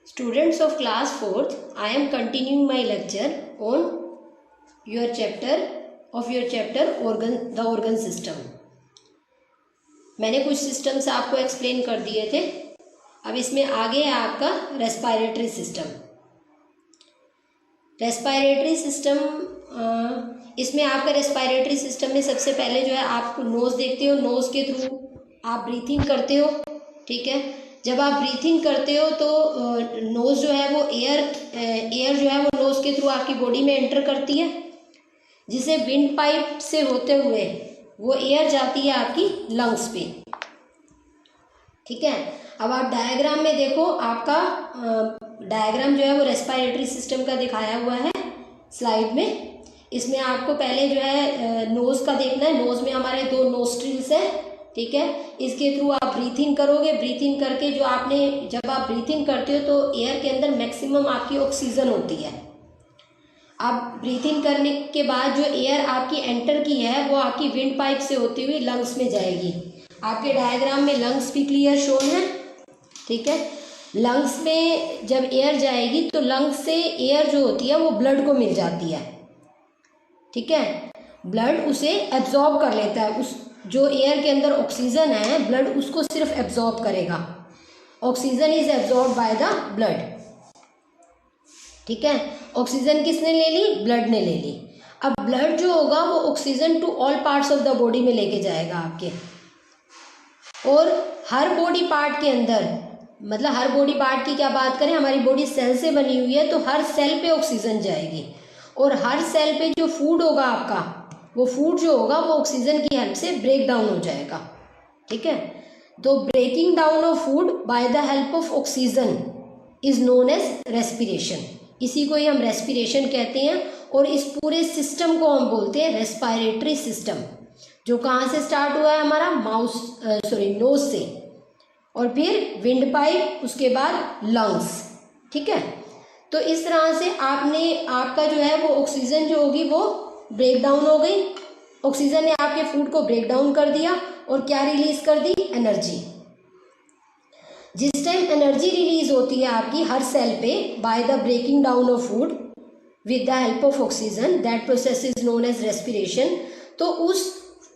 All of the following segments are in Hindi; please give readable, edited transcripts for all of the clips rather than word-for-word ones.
Students of class 4th, I am continuing my lecture on your chapter the organ system. मैंने कुछ सिस्टम्स आपको एक्सप्लेन कर दिए थे. अब इसमें आगे है आपका रेस्पिरेटरी सिस्टम. रेस्पिरेटरी सिस्टम इसमें आपका रेस्पिरेटरी सिस्टम में सबसे पहले जो है आप नोज़ देखते हो. नोज़ के थ्रू आप ब्रीथिंग करते हो. ठीक है. जब आप ब्रीथिंग करते हो तो नोज़ जो है वो एयर जो है वो नोज़ के थ्रू आपकी बॉडी में एंटर करती है, जिसे विंड पाइप से होते हुए वो एयर जाती है आपकी लंग्स पे. ठीक है. अब आप डायग्राम में देखो, आपका डायग्राम जो है वो रेस्पिरेटरी सिस्टम का दिखाया हुआ है स्लाइड में. इसमें आपको पहले जो है नोज़ का देखना है. नोज़ में हमारे 2 नोस्ट्रिल्स है. ठीक है. इसके थ्रू आप ब्रीथिंग करोगे. ब्रीथिंग करके जब आप ब्रीथिंग करते हो तो एयर के अंदर मैक्सिमम आपकी ऑक्सीजन होती है. आप ब्रीथिंग करने के बाद जो एयर आपकी एंटर की है वो आपकी विंड पाइप से होती हुई लंग्स में जाएगी. आपके डायग्राम में लंग्स भी क्लियर शोन है. ठीक है. लंग्स में जब एयर जाएगी तो लंग्स से एयर जो होती है वो ब्लड को मिल जाती है. ठीक है. ब्लड उसे एब्जॉर्ब कर लेता है. उस जो एयर के अंदर ऑक्सीजन है, ब्लड उसको सिर्फ एब्जॉर्ब करेगा. Oxygen is absorb by the blood. ठीक है. ऑक्सीजन किसने ले ली? ब्लड ने ले ली. अब ब्लड जो होगा वो oxygen to all parts of the body में लेके जाएगा आपके. और हर बॉडी पार्ट के अंदर, मतलब हर बॉडी पार्ट की क्या बात करें, हमारी बॉडी सेल से बनी हुई है तो हर सेल पे ऑक्सीजन जाएगी. और हर सेल पे जो फूड होगा आपका, वो फूड जो होगा वो ऑक्सीजन की हेल्प से ब्रेक डाउन हो जाएगा. ठीक है. तो breaking down of food by the help of oxygen is known as respiration. इसी को ही हम रेस्पिरेशन कहते हैं. और इस पूरे सिस्टम को हम बोलते हैं रेस्पिरेटरी सिस्टम, जो कहाँ से स्टार्ट हुआ है हमारा? नोज से, और फिर विंड पाइप, उसके बाद लंग्स. ठीक है. तो इस तरह से आपका जो है वो ऑक्सीजन जो होगी वो ब्रेक डाउन हो गई. ऑक्सीजन ने आपके फूड को ब्रेक डाउन कर दिया और क्या रिलीज कर दी? एनर्जी. जिस टाइम एनर्जी रिलीज होती है आपकी हर सेल पे by the breaking down of food with the help of oxygen, that process is known as respiration. तो उस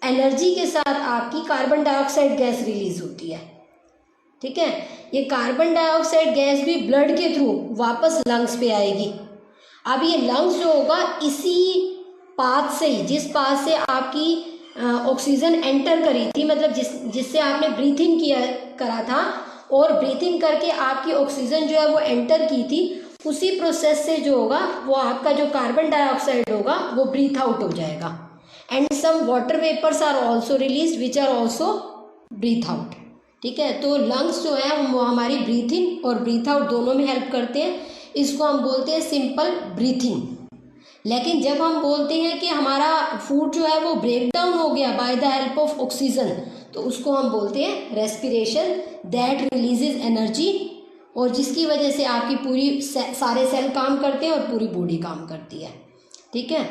एनर्जी के साथ आपकी कार्बन डाइऑक्साइड गैस रिलीज होती है. ठीक है. ये कार्बन डाइऑक्साइड गैस भी ब्लड के थ्रू वापस लंग्स पे आएगी. अब ये लंग्स जो होगा इसी पाथ से ही, जिस पाथ से आपकी ऑक्सीजन एंटर करी थी, मतलब जिससे आपने ब्रीथिंग करा था, और ब्रीथिंग करके आपकी ऑक्सीजन जो है वो एंटर की थी, उसी प्रोसेस से जो होगा वो आपका जो कार्बन डाइऑक्साइड होगा वो ब्रीथ आउट हो जाएगा. And some water vapours are also release which are also breathe out. ठीक है. तो लंग्स जो है वो हमारी ब्रीथिंग और ब्रीथ आउट दोनों में हेल्प करते हैं. इसको हम बोलते हैं सिंपल ब्रीथिंग. लेकिन जब हम बोलते हैं कि हमारा फूड जो है वो ब्रेक डाउन हो गया bye the help of oxygen, तो उसको हम बोलते हैं रेस्पिरेशन. दैट रिलीजेज एनर्जी, और जिसकी वजह से आपकी पूरी सारे सेल काम करते हैं और पूरी बॉडी काम करती है. ठीक है.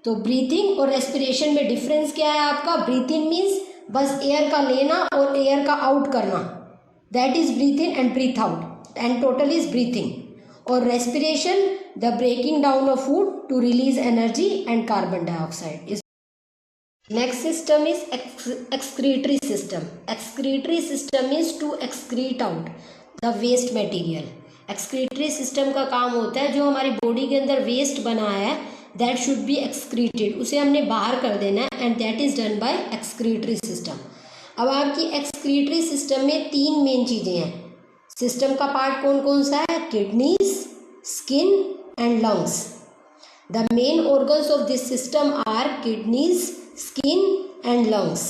तो ब्रीथिंग और रेस्पिरेशन में डिफरेंस क्या है आपका? ब्रीथिंग मीन्स बस एयर का लेना और एयर का आउट करना, that is breathe in and breathe out, and total is breathing. और respiration the breaking down of food to release energy and carbon dioxide. Next system is excretory system. Excretory system is to excrete out the waste material. Excretory system का काम होता है जो हमारी बॉडी के अंदर वेस्ट बना है, that should be excreted, उसे हमने बाहर कर देना है, and that is done by excretory system. अब आपकी excretory system में 3 मेन चीज़ें हैं. सिस्टम का पार्ट कौन कौन सा है? Kidneys, skin and lungs. The main organs of this system are kidneys, skin and lungs.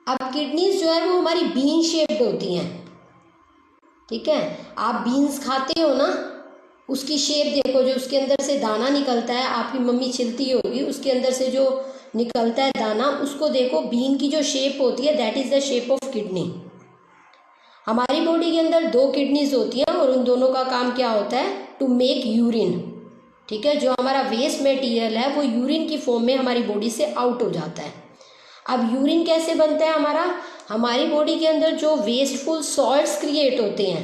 अब किडनीज जो है वो हमारी बीन शेप्ड होती हैं. ठीक है. आप बीन्स खाते हो ना, उसकी शेप देखो, जो उसके अंदर से दाना निकलता है, आपकी मम्मी छिलती होगी, उसके अंदर से जो निकलता है दाना, उसको देखो. बीन की जो शेप होती है that is the shape of kidney. हमारी बॉडी के अंदर 2 किडनीज होती हैं और उन दोनों का काम क्या होता है? To make urine. ठीक है. जो हमारा वेस्ट मटेरियल है वो यूरिन की फॉर्म में हमारी बॉडी से आउट हो जाता है. अब यूरिन कैसे बनता है हमारी बॉडी के अंदर जो वेस्टफुल सॉल्ट्स क्रिएट होते हैं,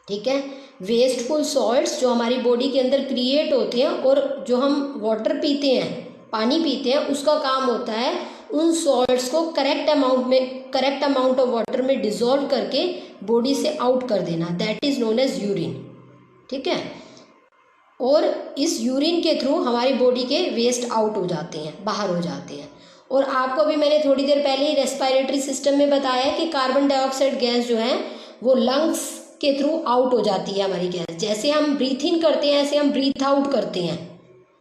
ठीक है। वेस्टफुल सॉल्ट्स जो हमारी बॉडी के अंदर क्रिएट होते हैं और जो हम वाटर पीते हैं, पानी पीते हैं, उसका काम होता है उन सॉल्ट्स को करेक्ट अमाउंट ऑफ वाटर में डिसॉल्व करके बॉडी से आउट कर देना, that is known as urine. ठीक है। और इस यूरिन के थ्रू हमारी बॉडी के वेस्ट आउट हो जाते हैं, बाहर हो जाते हैं। और आपको भी मैंने थोड़ी देर पहले ही रेस्पिरेटरी सिस्टम में बताया कि कार्बन डाइऑक्साइड गैस जो है वो लंग्स के थ्रू आउट हो जाती है हमारी गैस। जैसे हम ब्रीथ इन करते हैं ऐसे हम ब्रीथ आउट करते हैं।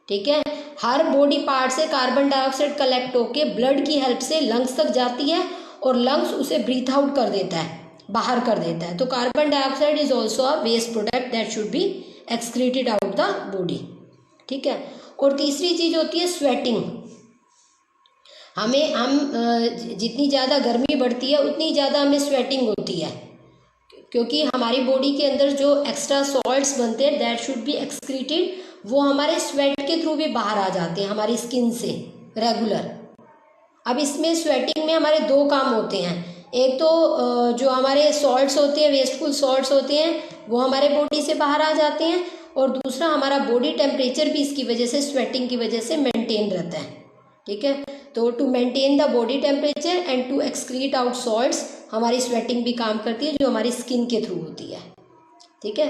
ठीक है। हर बॉडी पार्ट से कार्बन डाइऑक्साइड कलेक्ट होके ब्लड की हेल्प से लंग्स तक जाती है और लंग्स उसे ब्रीथ आउट कर देता है, बाहर कर देता है। तो carbon dioxide is also a waste product that should be excreted out the body. ठीक है। और तीसरी चीज होती है स्वेटिंग। हम जितनी ज़्यादा गर्मी बढ़ती है उतनी ज़्यादा हमें स्वेटिंग होती है, क्योंकि हमारी बॉडी के अंदर जो एक्स्ट्रा सॉल्ट्स बनते हैं दैट शुड बी एक्सक्रीटेड, वो हमारे स्वेट के थ्रू भी बाहर आ जाते हैं हमारी स्किन से रेगुलर। अब इसमें स्वेटिंग में हमारे दो काम होते हैं। एक तो जो हमारे सॉल्ट्स होते हैं, वेस्टफुल सॉल्ट्स होते हैं, वो हमारे बॉडी से बाहर आ जाते हैं। और दूसरा हमारा बॉडी टेम्परेचर भी इसकी वजह से, स्वेटिंग की वजह से मेंटेन रहता है। ठीक है। तो to maintain the body temperature and to excrete out salts हमारी स्वेटिंग भी काम करती है, जो हमारी स्किन के थ्रू होती है। ठीक है।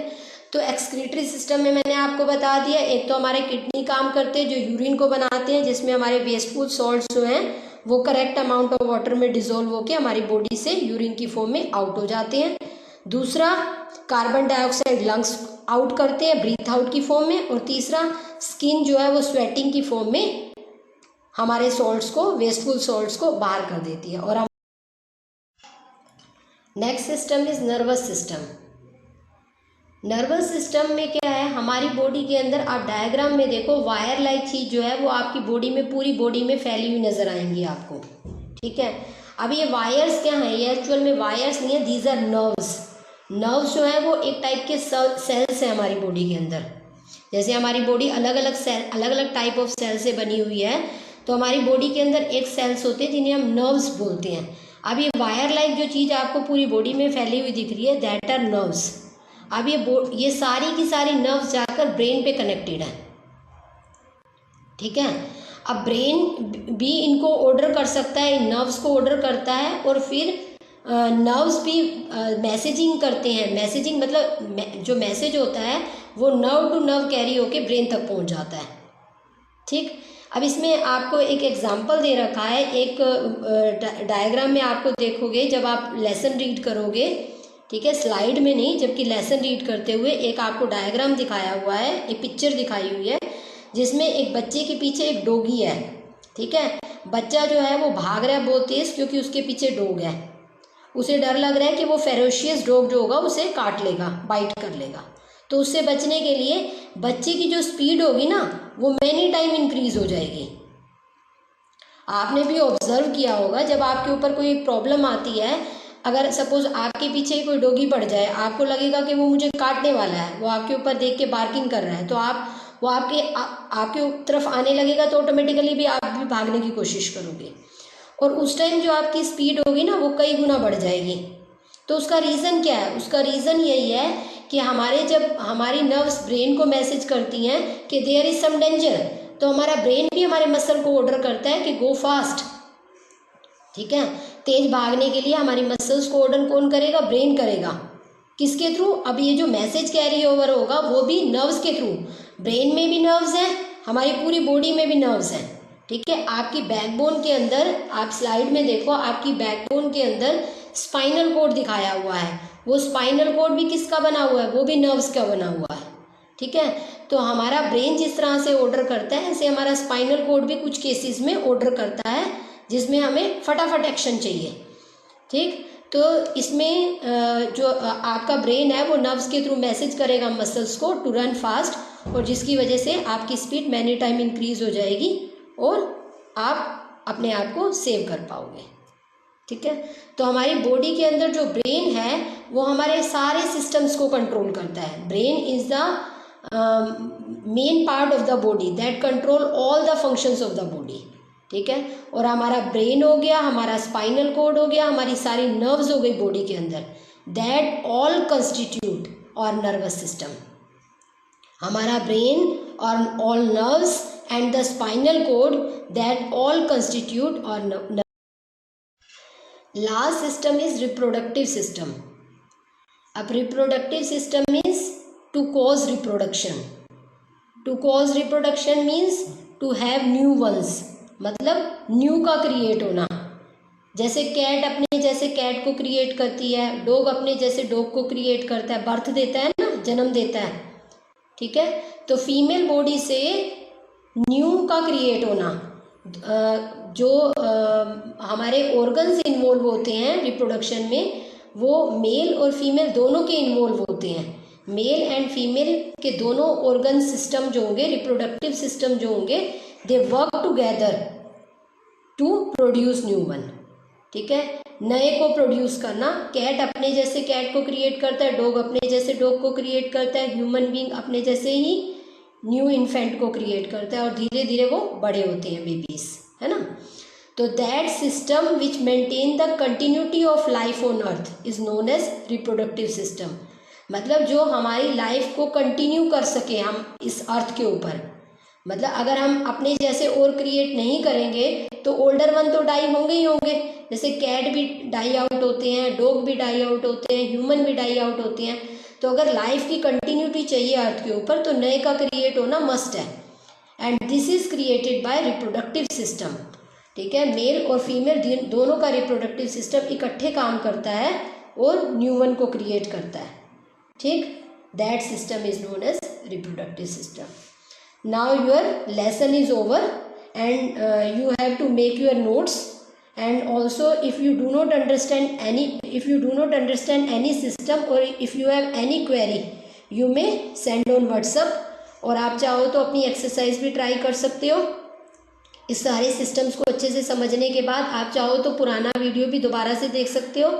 तो एक्सक्रीटरी सिस्टम में मैंने आपको बता दिया, एक तो हमारे किडनी काम करते हैं जो यूरिन को बनाते हैं, जिसमें हमारे वेस्टफुल सॉल्ट्स जो हैं वो करेक्ट अमाउंट ऑफ वाटर में डिसॉल्व होकर हमारी बॉडी से यूरिन की फॉर्म में आउट हो जाते हैं। दूसरा, कार्बन डाइऑक्साइड लंग्स आउट करते हैं ब्रीथ आउट की फॉर्म में। और तीसरा, स्किन जो है वो स्वेटिंग की फॉर्म में हमारे सॉल्ट्स को, वेस्टफुल सॉल्ट्स को बाहर कर देती है। और हम next system is nervous system. Nervous system में क्या है, हमारी बॉडी के अंदर आप डायग्राम में देखो वायर लाइक चीज जो है वो आपकी बॉडी में, पूरी बॉडी में फैली हुई नजर आएंगी आपको। ठीक है। अब ये वायर्स क्या है, ये एक्चुअल में वायर्स नहीं है, दीज आर नर्व्स। नर्व्स जो है वो एक टाइप के सेल्स हैं हमारी बॉडी के अंदर। जैसे हमारी बॉडी अलग अलग टाइप ऑफ सेल से बनी हुई है, तो हमारी बॉडी के अंदर एक सेल्स होते हैं जिन्हें हम नर्व्स बोलते हैं। अब ये वायर लाइक जो चीज़ आपको पूरी बॉडी में फैली हुई दिख रही है, दैट आर नर्व्स। अब ये सारी की सारी नर्व्स जाकर ब्रेन पे कनेक्टेड है। ठीक है। अब ब्रेन भी इनको ऑर्डर कर सकता है, इन नर्व्स को ऑर्डर करता है, और फिर नर्व्स भी मैसेजिंग करते हैं। मैसेजिंग मतलब जो मैसेज होता है वो नर्व टू नर्व कैरी होके ब्रेन तक पहुंच जाता है। ठीक। अब इसमें आपको एक एग्जांपल दे रखा है, एक डायग्राम में आपको देखोगे जब आप लेसन रीड करोगे। ठीक है। स्लाइड में नहीं, जबकि लेसन रीड करते हुए एक आपको डायग्राम दिखाया हुआ है, एक पिक्चर दिखाई हुई है, जिसमें एक बच्चे के पीछे एक डॉगी है। ठीक है। बच्चा जो है वो भाग रहा है बहुत तेज, क्योंकि उसके पीछे डॉग है। उसे डर लग रहा है कि वो फेरोशियस डॉग जो होगा उसे काट लेगा, बाइट कर लेगा। तो उससे बचने के लिए बच्चे की जो स्पीड होगी ना वो मैनी टाइम इंक्रीज हो जाएगी। आपने भी ऑब्जर्व किया होगा, जब आपके ऊपर कोई प्रॉब्लम आती है, अगर सपोज आपके पीछे कोई डॉगी पड़ जाए, आपको लगेगा कि वो मुझे काटने वाला है, वो आपके ऊपर देख के बार्किंग कर रहा है, तो वो आपके तरफ आने लगेगा, तो ऑटोमेटिकली भी आप भी भागने की कोशिश करोगे। और उस टाइम जो आपकी स्पीड होगी ना वो कई गुना बढ़ जाएगी। तो उसका रीज़न क्या है? उसका रीज़न यही है कि जब हमारी नर्व्स ब्रेन को मैसेज करती हैं कि देयर इज सम डेंजर, तो हमारा ब्रेन भी हमारे मसल को ऑर्डर करता है कि गो फास्ट। ठीक है। तेज भागने के लिए हमारी मसल्स को ऑर्डर कौन करेगा? ब्रेन करेगा। किसके थ्रू? अब ये जो मैसेज कैरी ओवर होगा वो भी नर्व्स के थ्रू। ब्रेन में भी नर्व्स हैं, हमारी पूरी बॉडी में भी नर्व्स हैं। ठीक है। आपकी बैकबोन के अंदर, आप स्लाइड में देखो, आपकी बैकबोन के अंदर स्पाइनल कोड दिखाया हुआ है। वो स्पाइनल कोड भी किसका बना हुआ है? वो भी नर्व्स का बना हुआ है। ठीक है। तो हमारा ब्रेन जिस तरह से ऑर्डर करता है, ऐसे हमारा स्पाइनल कोड भी कुछ केसेस में ऑर्डर करता है, जिसमें हमें फटाफट एक्शन चाहिए। ठीक। तो इसमें जो आपका ब्रेन है वो नर्व्स के थ्रू मैसेज करेगा मसल्स को टू रन फास्ट, और जिसकी वजह से आपकी स्पीड मैनी टाइम इंक्रीज हो जाएगी और आप अपने आप को सेव कर पाओगे। ठीक है। तो हमारी बॉडी के अंदर जो ब्रेन है वो हमारे सारे सिस्टम्स को कंट्रोल करता है। Brain is the main part of the body that control all the functions of the body. ठीक है। और हमारा ब्रेन हो गया, हमारा स्पाइनल कोड हो गया, हमारी सारी नर्व्स हो गई बॉडी के अंदर, that all constitute our nervous system. हमारा ब्रेन और all nerves and the spinal cord that all constitute और last system is reproductive system. अब reproductive system means to cause reproduction. To cause reproduction means to have new ones, मतलब न्यू का क्रिएट होना। जैसे कैट अपने जैसे कैट को क्रिएट करती है, डॉग अपने जैसे डॉग को क्रिएट करता है, बर्थ देता है ना, जन्म देता है, ठीक है। तो फीमेल बॉडी से न्यू का क्रिएट होना, जो हमारे ऑर्गन्स इन्वॉल्व होते हैं रिप्रोडक्शन में, वो मेल और फीमेल दोनों के इन्वॉल्व होते हैं। मेल एंड फीमेल के दोनों ऑर्गन सिस्टम जो होंगे, रिप्रोडक्टिव सिस्टम जो होंगे, they work together to produce new one, ठीक है, नए को प्रोड्यूस करना। कैट अपने जैसे कैट को क्रिएट करता है, डॉग अपने जैसे डॉग को क्रिएट करता है, ह्यूमन बीइंग अपने जैसे ही न्यू इन्फेंट को क्रिएट करता है, और धीरे धीरे वो बड़े होते हैं, बेबीज, है ना। तो that system which maintain the continuity of life on earth is known as reproductive system. मतलब जो हमारी लाइफ को कंटिन्यू कर सके हम इस अर्थ के ऊपर। मतलब अगर हम अपने जैसे और क्रिएट नहीं करेंगे तो ओल्डर वन तो डाई होंगे ही होंगे। जैसे कैट भी डाई आउट होते हैं, डॉग भी डाई आउट होते हैं, ह्यूमन भी डाई आउट होते हैं। तो अगर लाइफ की कंटिन्यूटी चाहिए अर्थ के ऊपर तो नए का क्रिएट होना मस्ट है, and this is created by reproductive system, ठीक है। मेल और फीमेल दोनों का रिप्रोडक्टिव सिस्टम इकट्ठे काम करता है और न्यू वन को क्रिएट करता है, ठीक। That system is known as reproductive system. Now your lesson is over and you have to make your notes, and also if you do not understand any system or if you have any query you may send on WhatsApp, और आप चाहो तो अपनी एक्सरसाइज भी ट्राई कर सकते हो। इस सारे सिस्टम्स को अच्छे से समझने के बाद आप चाहो तो पुराना वीडियो भी दोबारा से देख सकते हो,